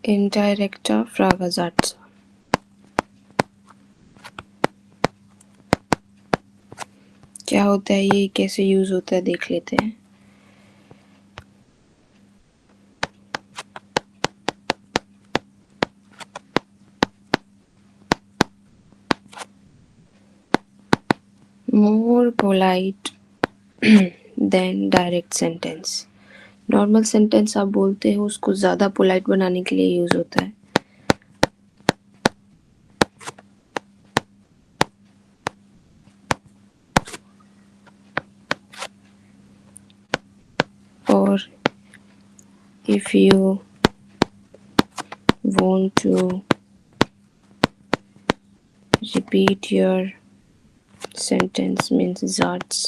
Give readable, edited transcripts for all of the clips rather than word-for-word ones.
indirekter Fragesatz। क्या होता है ये, कैसे यूज होता है देख लेते हैं। More polite than direct sentence। Normal sentence आप बोलते हो उसको ज़्यादा पोलाइट बनाने के लिए यूज़ होता है। और if you want to repeat your sentence means Zatz।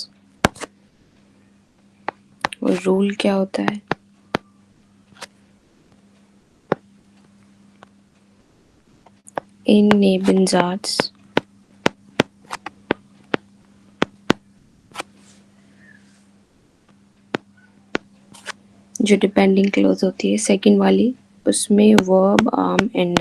और रूल क्या होता है? In Nebensatz जो डिपेंडिंग क्लोज होती है सेकंड वाली, उसमें वर्ब आर्म एंड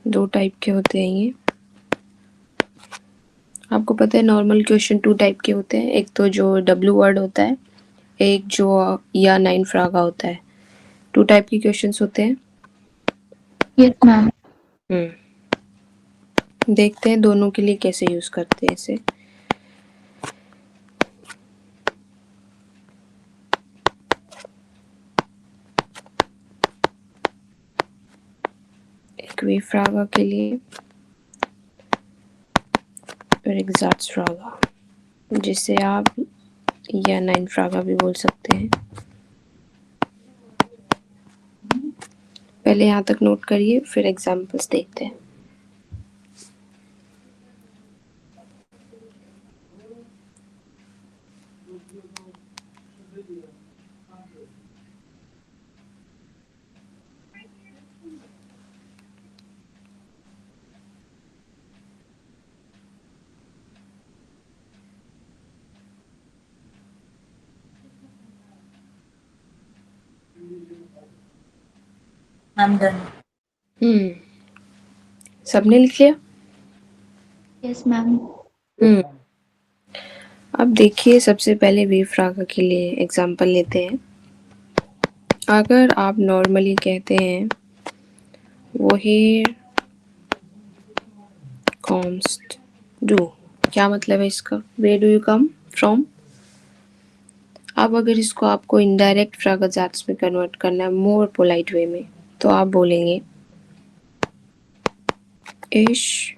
दो टाइप के होते हैं ये। आपको पता है नॉर्मल क्वेश्चन टू टाइप के होते हैं, एक तो जो डब्ल्यू वर्ड होता है, एक जो या नाइन फ्रागा होता है। टू टाइप के क्वेश्चंस होते हैं। Yes ma'am. देखते हैं दोनों के लिए कैसे यूज करते हैं इसे। एक वी फ्रागा के लिए और एक ज़ाट्स फ्रागा, जिसे आप या नाइन फ्रागा भी बोल सकते हैं। पहले यहाँ तक नोट करिए, फिर एग्जांपल्स देखते हैं। I'm done. सबने लिख लिया? Yes ma'am. अब देखिए, सबसे पहले वी फ्रागा के लिए एग्जांपल लेते हैं। अगर आप नॉर्मली कहते हैं वोहेर कॉम्स्ट डू, क्या मतलब है इसका? Where do you come from. अब अगर इसको आपको इनडायरेक्ट फ्रागाजाट्स में कन्वर्ट करना है मोर पोलाइट वे में, तो आप बोलेंगे इश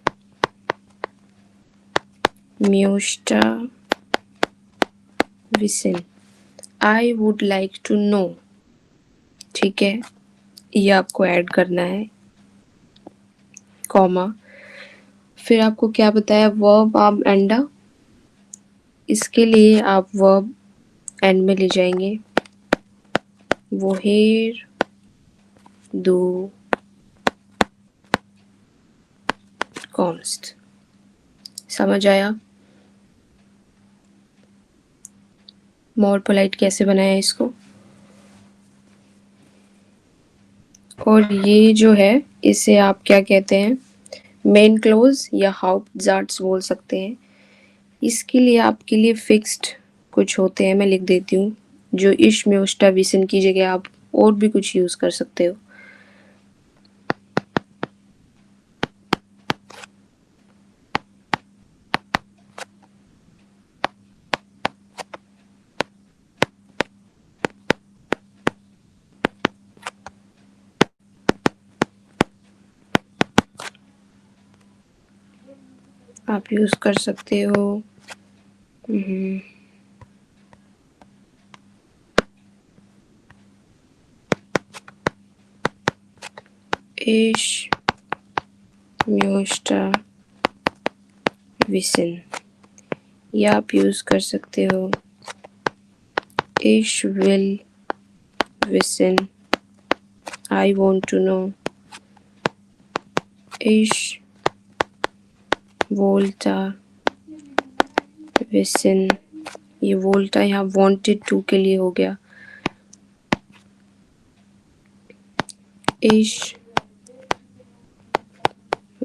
म्यूस्टा विसिन, I would like to know. ठीक है, ये आपको ऐड करना है कॉमा। फिर आपको क्या बताया, वर्ब आर्म एंडा, इसके लिए आप वर्ब एंड में ले जाएंगे। वोहेर दो कॉम्स्ट। समझ आया? मोर पोलाइट कैसे बनाया इसको। और ये जो है इसे आप क्या कहते हैं, मेन क्लोज या हाउप्टजाट्स बोल सकते हैं। इसके लिए आपके लिए फिक्स्ड कुछ होते हैं, मैं लिख देती हूँ। जो इश में उष्टा विसन की जगह आप और भी कुछ यूज कर सकते हो। आप यूज कर सकते हो इश म्यूस्टा विसन, या आप यूज कर सकते हो इश विल विसन, आई वॉन्ट टू नो। इश वोल्टा विसन, ये वोल्टा यहाँ वांटेड टू के लिए हो गया। Ich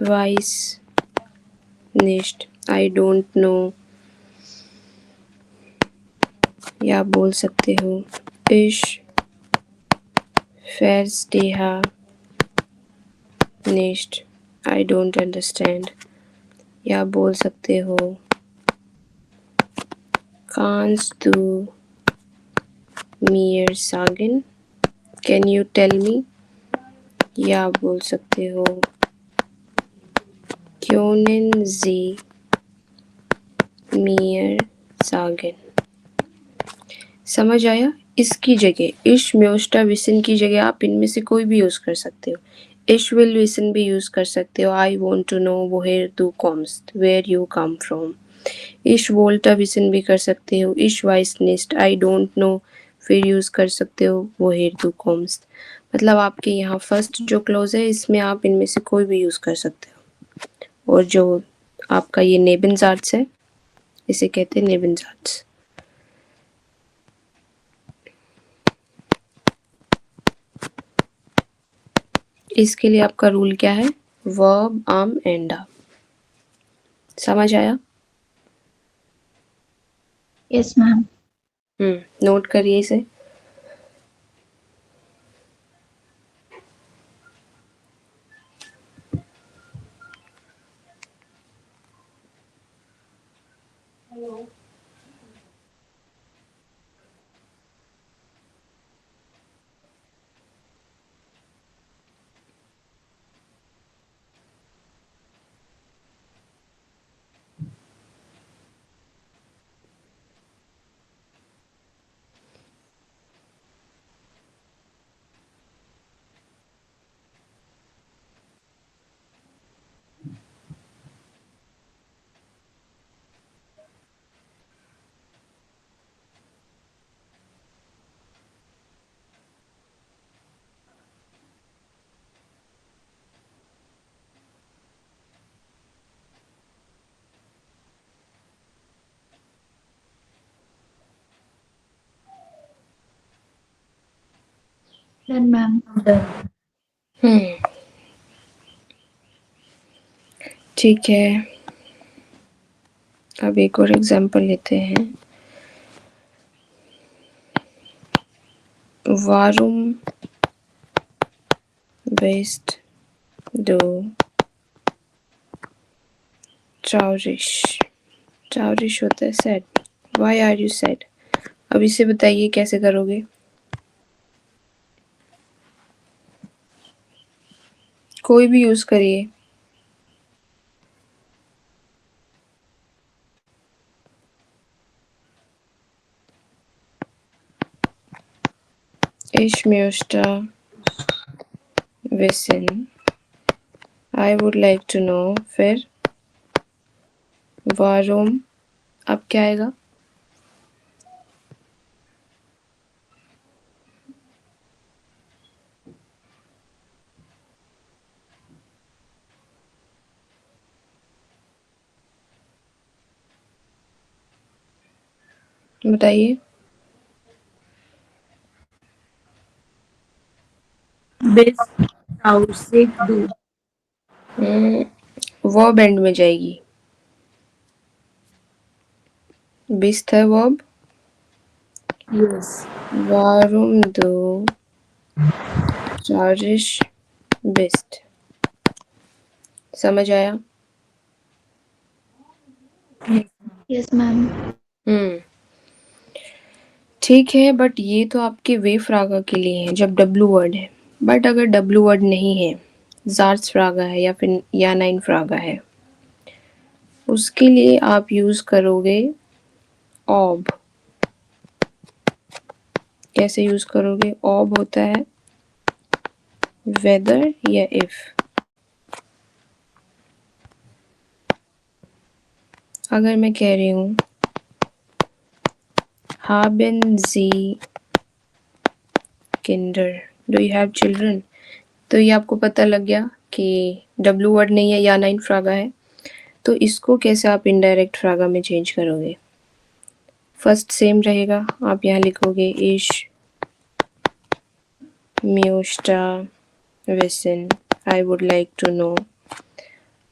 weiß nicht, I don't know, या आप बोल सकते हो Ich verstehe nicht, I don't understand, या आप बोल सकते हो Kannst du mir sagen, can you tell me, या आप बोल सकते हो Können Sie mir sagen। समझ आया? इसकी जगह इश म्योस्टा विसन की जगह आप इनमें से कोई भी यूज कर सकते हो। इश विल विसन भी यूज कर सकते हो। आई वॉन्ट टू नो वोहेर तू कॉम्स्ट, वेयर यू कम फ्रॉम। इश वोल्टा विसन भी कर सकते हो। इश vice nest, I don't know फिर यूज कर सकते हो वोहेर तू कॉम्स्ट। मतलब आपके यहाँ फर्स्ट जो क्लोज है इसमें आप इनमें से कोई भी यूज कर सकते हो। और जो आपका ये नेबेनजार्ट्स है इसे कहते हैं नेबेनजार्ट्स। इसके लिए आपका रूल क्या है? वर्ब, आम, एंडा। समझ आया? Yes, ma'am. नोट करिए इसे। Done, ma'am. हम्म, ठीक है। अब एक और एग्जांपल लेते हैं। वारुम बेस्ट दो ट्राउरिश। ट्राउरिश होता है sad. Why are you sad? अब इसे बताइए कैसे करोगे? कोई भी यूज करिए। Ich möchte wissen, I would like to know, फिर वारुम, अब क्या आएगा? बताइए। Best Tausig do. Verb and में जाएगी। बिस्त है वर्ब। Yes. वारुम दो ट्राउरिश बेस्ट। समझ आया? Yes, ma'am. ठीक है, बट ये तो आपके वे फ्रागा के लिए है जब डब्लू वर्ड है। बट अगर डब्लू वर्ड नहीं है, जार्स फ्रागा है या फिर या नाइन फ्रागा है, उसके लिए आप यूज करोगे ऑब। कैसे यूज करोगे? ऑब होता है वेदर या इफ। अगर मैं कह रही हूँ haben Sie Kinder, do you have children, तो ये आपको पता लग गया कि डब्लू वर्ड नहीं है या नाइन फ्रागा है। तो इसको कैसे आप इनडायरेक्ट फ्रागा में चेंज करोगे? फर्स्ट सेम रहेगा, आप यहाँ लिखोगे इश म्यूस्टा विसन, I would like to know.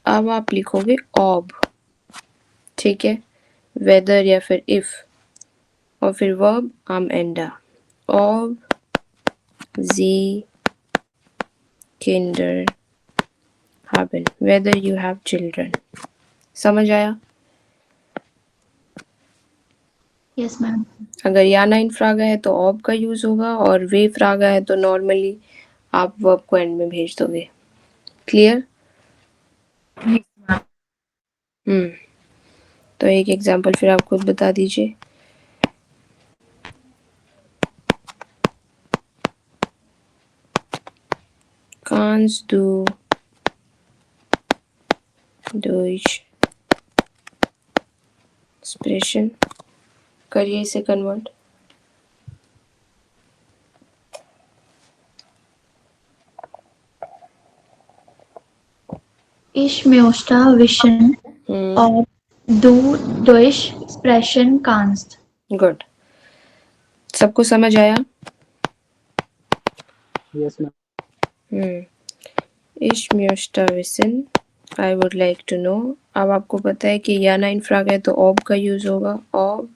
अब आप लिखोगे ऑब, ठीक है, वेदर या फिर इफ, और फिर वर्ब आम एंडा, ऑब जी किंडर haben, whether you have children। समझ आया? Yes, ma'am. अगर या नाइन फ्रागा है तो ऑब का यूज होगा, और वे फ्रागा है तो नॉर्मली आप वर्ब को एंड में भेज दोगे। क्लियर? Yes, ma'am. तो एक एग्जांपल फिर आप खुद बता दीजिए। Kannst du Deutsch sprechen? करिए इसे convert. Ich möchte wissen, ob du Deutsch sprechen kannst. Good, सबको समझ आया? Yes, ma'am. Ich möchte wissen, I would like to know। अब आपको पता है कि या नाइन फ्राग है तो ऑब का यूज होगा, ऑब,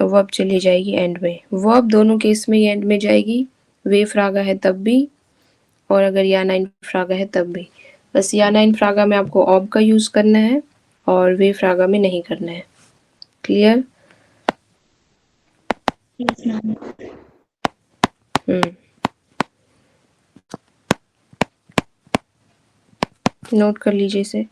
वर्ब चली जाएगी एंड में, वर्ब दोनों केस में ही एंड में जाएगी, वे फ्रागा है तब भी, और अगर या नाइन फ्रागा है तब भी। बस या नाइन फ्रागा में आपको ऑब का यूज करना है और वे फ्रागा में नहीं करना है। क्लियर? Yes, ma'am. नोट कर लीजिए इसे।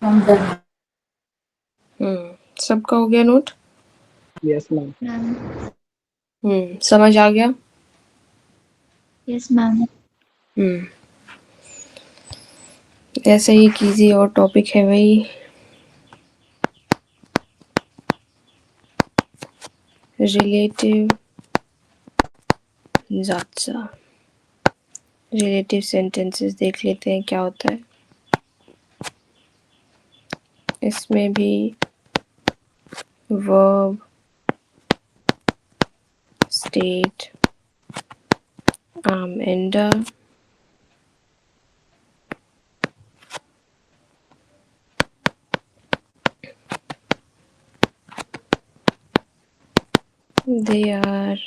I'm done. सबका हो गया नोट? Yes, ma'am. Ma'am. समझ आ गया? Yes, ma'am. ऐसे ही एक इजी और टॉपिक है वही रिलेटिव ज़ात्सा। रिलेटिव सेंटेंसेस देख लेते हैं क्या होता है। इसमें भी वर्ब, स्टेट, आम एंडा, they are